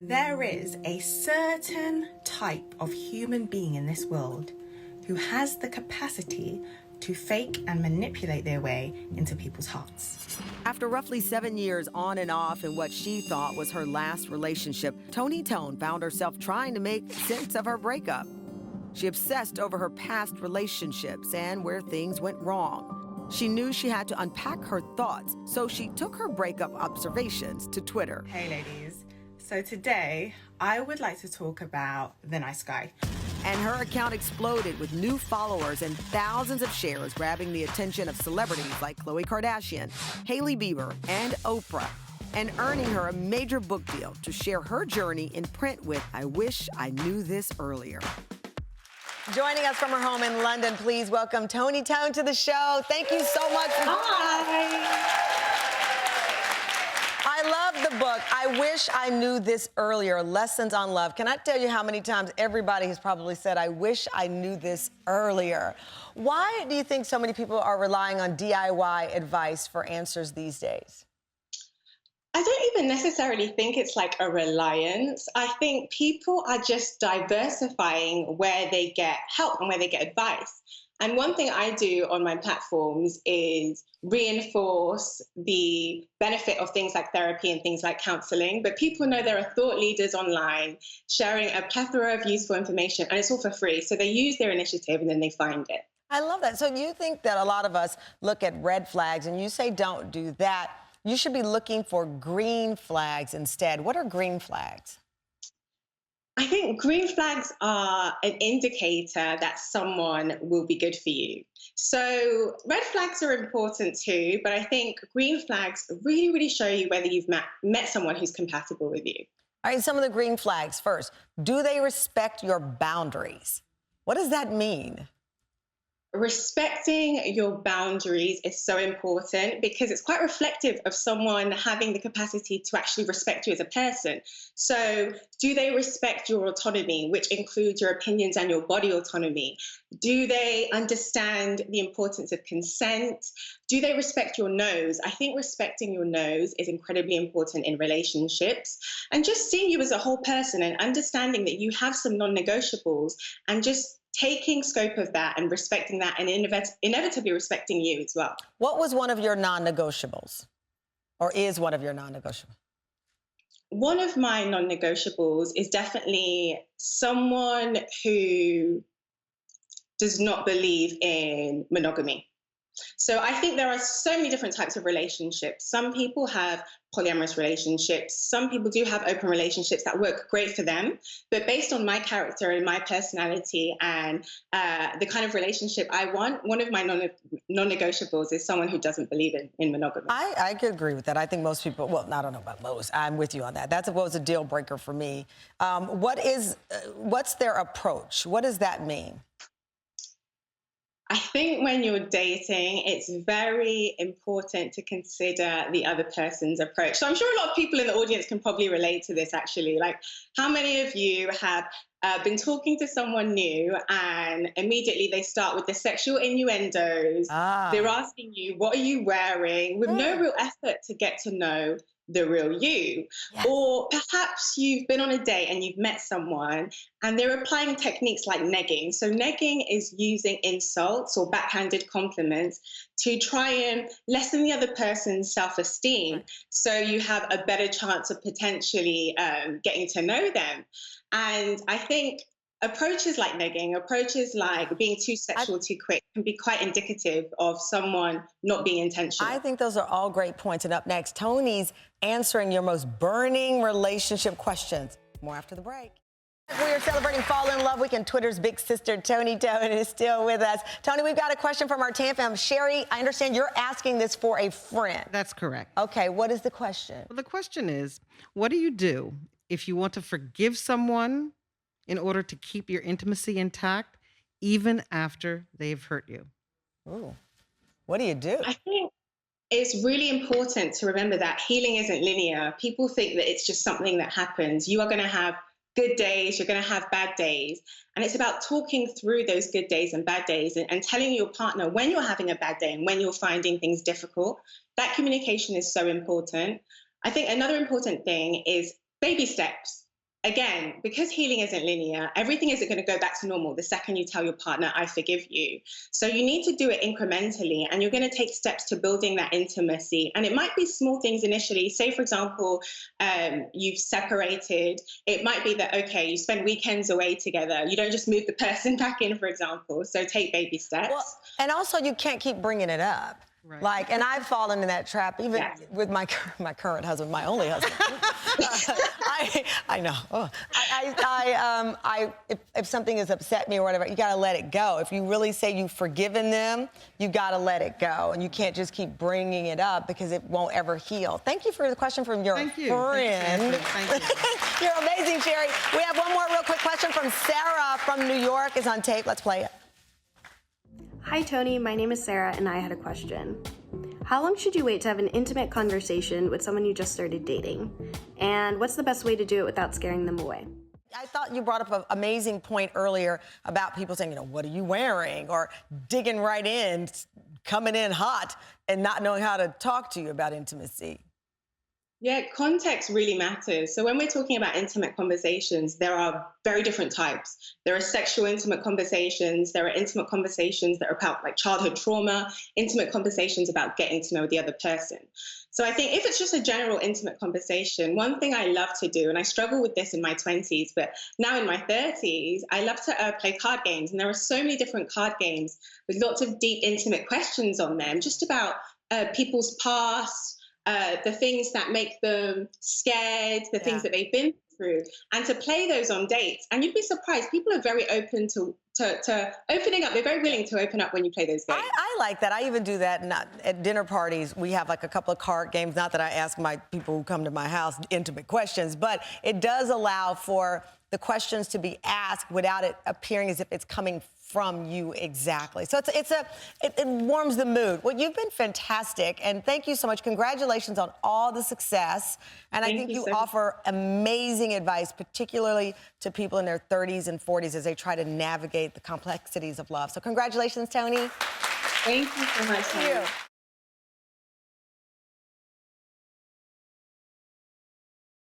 There is a certain type of human being in this world who has the capacity to fake and manipulate their way into people's hearts. After roughly 7 years on and off in what she thought was her last relationship, Toni found herself trying to make sense of her breakup. She obsessed over her past relationships and where things went wrong. She knew she had to unpack her thoughts, so she took her breakup observations to Twitter. Hey ladies, so today I would like to talk about the nice guy. And her account exploded with new followers and thousands of shares, grabbing the attention of celebrities like Khloe Kardashian, Hailey Bieber, and Oprah, and earning her a major book deal to share her journey in print with I Wish I Knew This Earlier. Joining us from her home in London, please welcome Toni to the show. Thank you so much for joining us. I love the book, I Wish I Knew This Earlier, Lessons on Love. Can I tell you how many times everybody has probably said, I wish I knew this earlier? Why do you think so many people are relying on DIY advice for answers these days? I don't even necessarily think it's like a reliance. I think people are just diversifying where they get help and where they get advice. And one thing I do on my platforms is reinforce the benefit of things like therapy and things like counseling. But people know there are thought leaders online sharing a plethora of useful information, and it's all for free. So they use their initiative and then they find it. I love that. So you think that a lot of us look at red flags and you say don't do that. You should be looking for green flags instead. What are green flags? I think green flags are an indicator that someone will be good for you. So red flags are important too, but I think green flags really, really show you whether you've met someone who's compatible with you. All right, some of the green flags first. Do they respect your boundaries? What does that mean? Respecting your boundaries is so important because it's quite reflective of someone having the capacity to actually respect you as a person. So do they respect your autonomy, which includes your opinions and your body autonomy? Do they understand the importance of consent? Do they respect your nose? I think respecting your nose is incredibly important in relationships, and just seeing you as a whole person and understanding that you have some non-negotiables and just taking scope of that and respecting that and inevitably respecting you as well. What was one of your non-negotiables, or is one of your non-negotiables? One of my non-negotiables is definitely someone who does not believe in monogamy. So I think there are so many different types of relationships. Some people have polyamorous relationships. Some people do have open relationships that work great for them. But based on my character and my personality and the kind of relationship I want, one of my non-negotiables is someone who doesn't believe in monogamy. I could agree with that. I think most people, well, I don't know about most. I'm with you on that. That was a deal breaker for me. What's their approach? What does that mean? I think when you're dating, it's very important to consider the other person's approach. So I'm sure a lot of people in the audience can probably relate to this, actually. Like, how many of you have been talking to someone new and immediately they start with the sexual innuendos? They're asking you, what are you wearing? With no real effort to get to know the real you. Yes. Or perhaps you've been on a date and you've met someone and they're applying techniques like negging. So negging is using insults or backhanded compliments to try and lessen the other person's self-esteem. Right. So you have a better chance of potentially getting to know them. And I think approaches like negging, approaches like being too sexual too quick can be quite indicative of someone not being intentional. I think those are all great points. And up next, Toni's answering your most burning relationship questions. More after the break. We are celebrating Fall in Love Week, and Twitter's big sister, Toni is still with us. Toni, we've got a question from our TAM fam. Sherry, I understand you're asking this for a friend. That's correct. Okay, what is the question? Well, the question is, what do you do if you want to forgive someone in order to keep your intimacy intact, even after they've hurt you? Ooh. What do you do? I think it's really important to remember that healing isn't linear. People think that it's just something that happens. You are going to have good days, you're going to have bad days. And it's about talking through those good days and bad days and telling your partner when you're having a bad day and when you're finding things difficult. That communication is so important. I think another important thing is baby steps. again, because healing isn't linear, everything isn't going to go back to normal the second you tell your partner, I forgive you. So you need to do it incrementally, and you're going to take steps to building that intimacy. And it might be small things initially. Say, for example, you've separated. It might be that, okay, you spend weekends away together. You don't just move the person back in, for example. So take baby steps. Well, and also you can't keep bringing it up. Right. Like, and I've fallen in that trap, even with my current husband, my only husband. I know. Oh. If something has upset me or whatever, you got to let it go. If you really say you've forgiven them, you got to let it go, and you can't just keep bringing it up because it won't ever heal. Thank you for the question from your friend. Thank you. You're amazing, Sherry. We have one more real quick question from Sarah from New York. Is on tape. Let's play it. Hi, Toni. My name is Sarah, and I had a question. How long should you wait to have an intimate conversation with someone you just started dating? And what's the best way to do it without scaring them away? I thought you brought up an amazing point earlier about people saying, what are you wearing? Or digging right in, coming in hot, and not knowing how to talk to you about intimacy. Yeah, context really matters. So when we're talking about intimate conversations, there are very different types. There are sexual intimate conversations. There are intimate conversations that are about like childhood trauma, intimate conversations about getting to know the other person. So I think if it's just a general intimate conversation, one thing I love to do, and I struggle with this in my 20s, but now in my 30s, I love to play card games. And there are so many different card games with lots of deep, intimate questions on them, just about people's past, the things that make them scared, the things that they've been through, and to play those on dates. And you'd be surprised, people are very open to opening up. They're very willing to open up when you play those games. I like that. I even do that at dinner parties. We have like a couple of card games. Not that I ask my people who come to my house intimate questions, but it does allow for the questions to be asked without it appearing as if it's coming from you exactly. So it warms the mood. Well, you've been fantastic, and thank you so much. Congratulations on all the success. And I think you offer amazing advice, particularly to people in their 30s and 40s as they try to navigate the complexities of love. So congratulations, Toni. Thank you so much. Thank you.